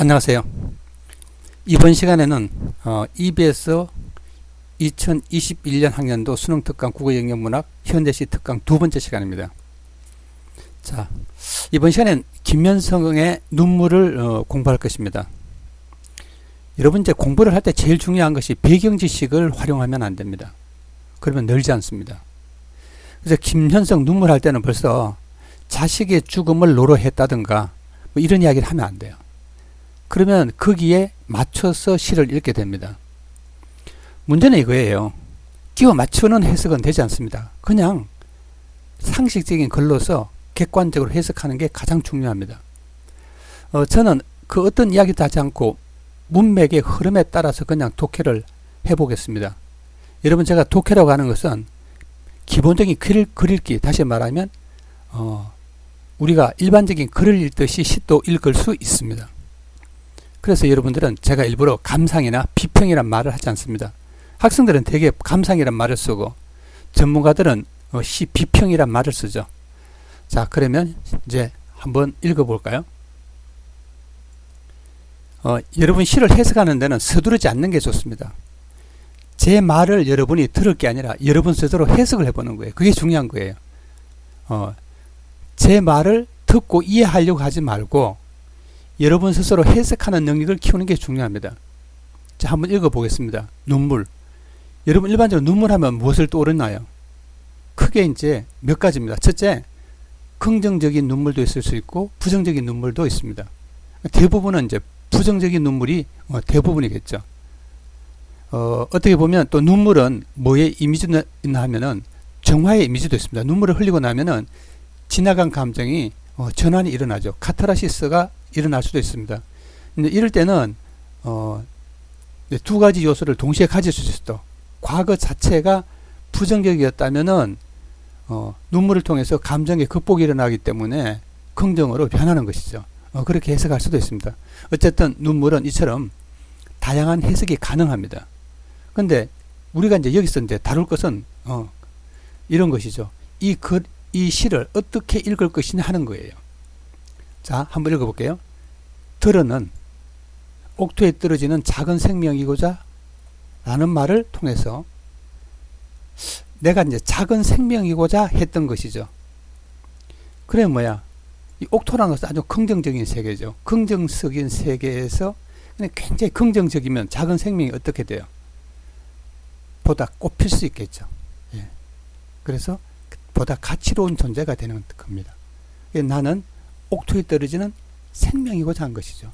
안녕하세요. 이번 시간에는 EBS 2021년 학년도 수능특강 국어영역문학 현대시 특강 두 번째 시간입니다. 자, 이번 시간엔 김면성의 눈물을 공부할 것입니다. 여러분 이제 공부를 할 때 제일 중요한 것이 배경지식을 활용하면 안 됩니다. 그러면 늘지 않습니다. 그래서 김현성 눈물 할 때는 벌써 자식의 죽음을 노로했다든가 뭐 이런 이야기를 하면 안 돼요. 그러면 거기에 맞춰서 시를 읽게 됩니다. 문제는 이거예요. 끼워 맞추는 해석은 되지 않습니다. 그냥 상식적인 글로서 객관적으로 해석하는 게 가장 중요합니다. 저는 그 어떤 이야기도 하지 않고 문맥의 흐름에 따라서 그냥 독해를 해보겠습니다. 여러분 제가 독해라고 하는 것은 기본적인 글 읽기, 다시 말하면 우리가 일반적인 글을 읽듯이 시도 읽을 수 있습니다. 그래서 여러분들은 제가 일부러 감상이나 비평이란 말을 하지 않습니다. 학생들은 대개 감상이란 말을 쓰고 전문가들은 시 비평이란 말을 쓰죠. 자, 그러면 이제 한번 읽어볼까요? 여러분 시를 해석하는 데는 서두르지 않는 게 좋습니다. 제 말을 여러분이 들을 게 아니라 여러분 스스로 해석을 해보는 거예요. 그게 중요한 거예요. 제 말을 듣고 이해하려고 하지 말고 여러분 스스로 해석하는 능력을 키우는 게 중요합니다. 자, 한번 읽어보겠습니다. 눈물. 여러분 일반적으로 눈물하면 무엇을 떠오르나요? 크게 이제 몇 가지입니다. 첫째, 긍정적인 눈물도 있을 수 있고 부정적인 눈물도 있습니다. 대부분은 이제 부정적인 눈물이 대부분이겠죠. 어떻게 보면 또 눈물은 뭐의 이미지가 있나 하면은 정화의 이미지도 있습니다. 눈물을 흘리고 나면은 지나간 감정이 전환이 일어나죠. 카타르시스가 일어날 수도 있습니다. 근데 이럴 때는 두 가지 요소를 동시에 가질 수 있어. 과거 자체가 부정적이었다면은 눈물을 통해서 감정의 극복이 일어나기 때문에 긍정으로 변하는 것이죠. 그렇게 해석할 수도 있습니다. 어쨌든 눈물은 이처럼 다양한 해석이 가능합니다. 근데 우리가 이제 여기서 이제 다룰 것은 이런 것이죠. 이 시를 어떻게 읽을 것이냐 하는 거예요. 자, 한번 읽어볼게요. 들어는 옥토에 떨어지는 작은 생명이고자 라는 말을 통해서 내가 이제 작은 생명이고자 했던 것이죠. 그래 뭐야? 이 옥토라는 것은 아주 긍정적인 세계죠. 긍정적인 세계에서 굉장히 긍정적이면 작은 생명이 어떻게 돼요? 보다 꽃필 수 있겠죠. 예. 그래서 보다 가치로운 존재가 되는 겁니다. 나는 옥토에 떨어지는 생명이고자 한 것이죠.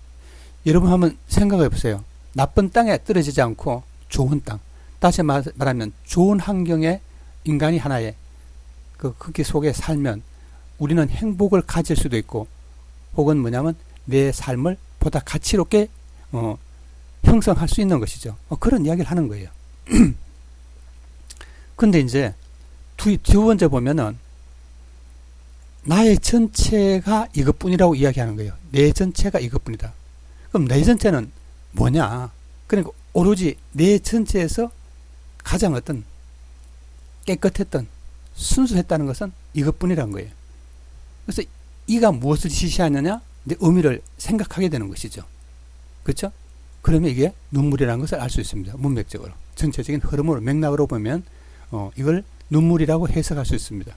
여러분 한번 생각해 보세요. 나쁜 땅에 떨어지지 않고 좋은 땅, 다시 말하면 좋은 환경에 인간이 하나의 그 속에 살면 우리는 행복을 가질 수도 있고 혹은 뭐냐면 내 삶을 보다 가치롭게 형성할 수 있는 것이죠. 그런 이야기를 하는 거예요. 근데 이제 두 번째 보면은 나의 전체가 이것뿐이라고 이야기하는 거예요. 내 전체가 이것뿐이다. 그럼 내 전체는 뭐냐? 그러니까 오로지 내 전체에서 가장 어떤 깨끗했던 순수했다는 것은 이것뿐이라는 거예요. 그래서 이가 무엇을 지시하느냐? 이제 의미를 생각하게 되는 것이죠. 그렇죠? 그러면 이게 눈물이라는 것을 알 수 있습니다. 문맥적으로. 전체적인 흐름으로 맥락으로 보면 이걸 눈물이라고 해석할 수 있습니다.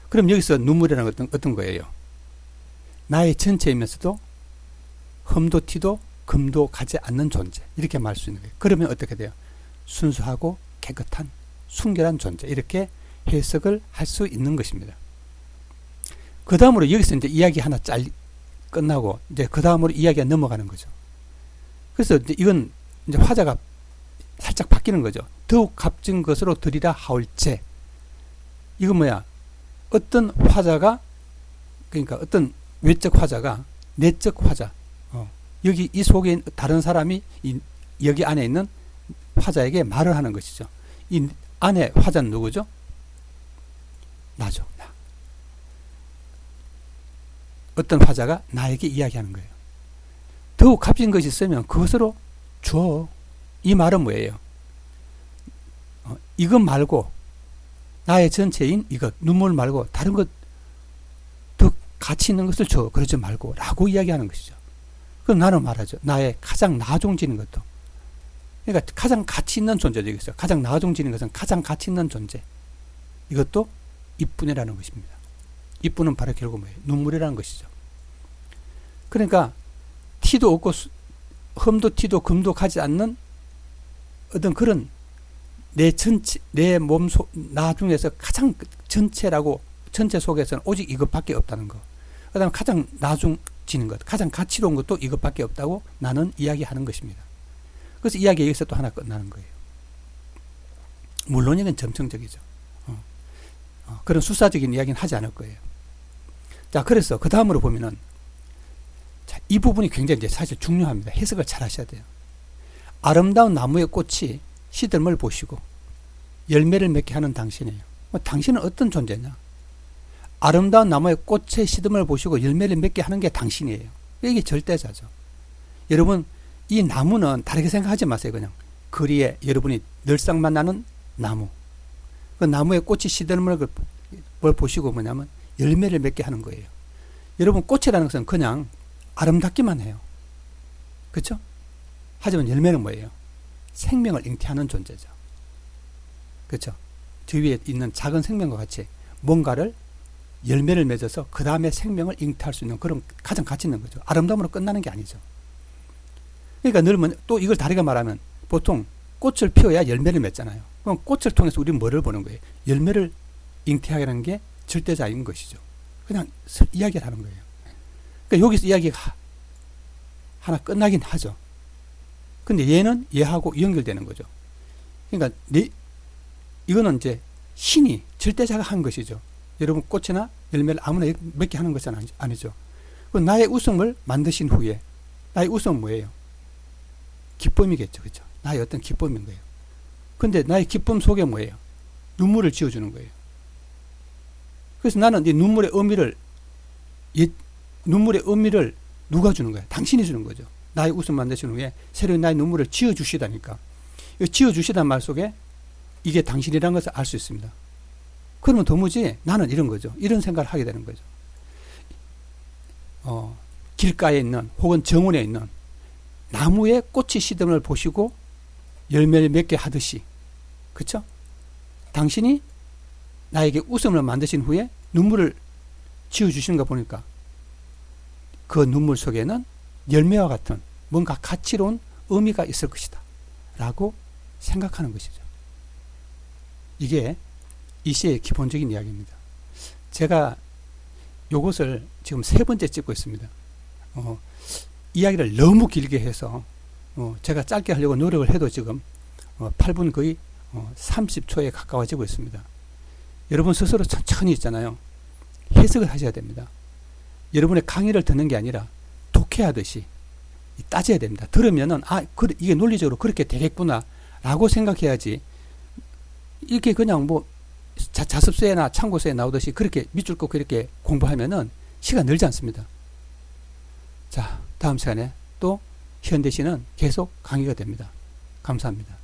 그럼 여기서 눈물이라는 것은 어떤 거예요? 나의 전체이면서도 흠도 티도 금도 가지 않는 존재, 이렇게 말할 수 있는 거예요. 그러면 어떻게 돼요? 순수하고 깨끗한 순결한 존재, 이렇게 해석을 할 수 있는 것입니다. 그 다음으로 여기서 이제 이야기 하나 끝나고 이제 그 다음으로 이야기가 넘어가는 거죠. 그래서 이제 이건 이제 화자가 살짝 바뀌는 거죠. 더욱 값진 것으로 드리라 하올제. 이건 뭐야? 어떤 화자가, 그러니까 어떤 외적 화자가 내적 화자, 여기 이 속에 다른 사람이 여기 안에 있는 화자에게 말을 하는 것이죠. 이 안에 화자는 누구죠? 나죠. 나. 어떤 화자가 나에게 이야기하는 거예요. 더욱 값진 것이 있으면 그것으로 줘. 이 말은 뭐예요? 이것 말고 나의 전체인 이것, 눈물 말고 다른 것 더 가치 있는 것을 줘. 그러지 말고 라고 이야기하는 것이죠. 그럼 나는 말하죠. 나의 가장 나아종지는 것도. 그러니까 가장 가치 있는 존재죠. 여기서 가장 나아종지는 것은 가장 가치 있는 존재. 이것도 이뿐이라는 것입니다. 이뿐은 바로 결국 뭐예요? 눈물이라는 것이죠. 그러니까 티도 없고 흠도 티도 금도 가지 않는 어떤 그런 내 전체, 내 몸 나 중에서 가장 전체라고, 전체 속에서는 오직 이것밖에 없다는 거. 그 다음에 가장 나중지는 것, 가장 가치로운 것도 이것밖에 없다고 나는 이야기하는 것입니다. 그래서 이야기가 여기서 또 하나 끝나는 거예요. 물론 이건 점층적이죠. 그런 수사적인 이야기는 하지 않을 거예요. 자, 그래서 그 다음으로 보면은, 자, 이 부분이 굉장히 이제 사실 중요합니다. 해석을 잘 하셔야 돼요. 아름다운 나무의 꽃이 시들음을 보시고 열매를 맺게 하는 당신이에요. 당신은 어떤 존재냐? 아름다운 나무의 꽃의 시듬을 보시고 열매를 맺게 하는 게 당신이에요. 이게 절대자죠. 여러분, 이 나무는 다르게 생각하지 마세요. 그냥 거리에 여러분이 늘상 만나는 나무. 그 나무의 꽃이 시드름을 보시고 뭐냐면 열매를 맺게 하는 거예요. 여러분, 꽃이라는 것은 그냥 아름답기만 해요. 그렇죠? 하지만 열매는 뭐예요? 생명을 잉태하는 존재죠. 그렇죠? 저 위에 있는 작은 생명과 같이 뭔가를 열매를 맺어서 그 다음에 생명을 잉태할 수 있는 그런 가장 가치 있는 거죠. 아름다움으로 끝나는 게 아니죠. 그러니까 늘면 또 이걸 다르게 말하면 보통 꽃을 피워야 열매를 맺잖아요. 그럼 꽃을 통해서 우리는 뭐를 보는 거예요? 열매를 잉태하는 게 절대자인 것이죠. 그냥 이야기를 하는 거예요. 그러니까 여기서 이야기가 하나 끝나긴 하죠. 근데 얘는 얘하고 연결되는 거죠. 그러니까 이거는 이제 신이 절대자가 한 것이죠. 여러분, 꽃이나 열매를 아무나 맺게 하는 것은 아니죠. 나의 웃음을 만드신 후에 나의 웃음은 뭐예요? 기쁨이겠죠. 그렇죠? 나의 어떤 기쁨인 거예요. 근데 나의 기쁨 속에 뭐예요? 눈물을 지어주는 거예요. 그래서 나는 이 눈물의 의미를 누가 주는 거예요? 당신이 주는 거죠. 나의 웃음 만드신 후에 새로운 나의 눈물을 지어주시다니까. 지어주시다는 말 속에 이게 당신이라는 것을 알 수 있습니다. 그러면 도무지 나는 이런 거죠. 이런 생각을 하게 되는 거죠. 길가에 있는 혹은 정원에 있는 나무에 꽃이 시듬을 보시고 열매를 맺게 하듯이, 그렇죠? 당신이 나에게 웃음을 만드신 후에 눈물을 지어주시는 거 보니까 그 눈물 속에는 열매와 같은 뭔가 가치로운 의미가 있을 것이다 라고 생각하는 것이죠. 이게 이 시의 기본적인 이야기입니다. 제가 이것을 지금 3번째 찍고 있습니다. 이야기를 너무 길게 해서 제가 짧게 하려고 노력을 해도 지금 8분 거의 30초에 가까워지고 있습니다. 여러분 스스로 천천히 있잖아요. 해석을 하셔야 됩니다. 여러분의 강의를 듣는 게 아니라 독해하듯이 따져야 됩니다. 들으면은 이게 논리적으로 그렇게 되겠구나 라고 생각해야지, 이렇게 그냥 뭐 자습서에나 참고서에 나오듯이 그렇게 밑줄 긋고 이렇게 공부하면은 시간 늘지 않습니다. 자, 다음 시간에 또 현대시는 계속 강의가 됩니다. 감사합니다.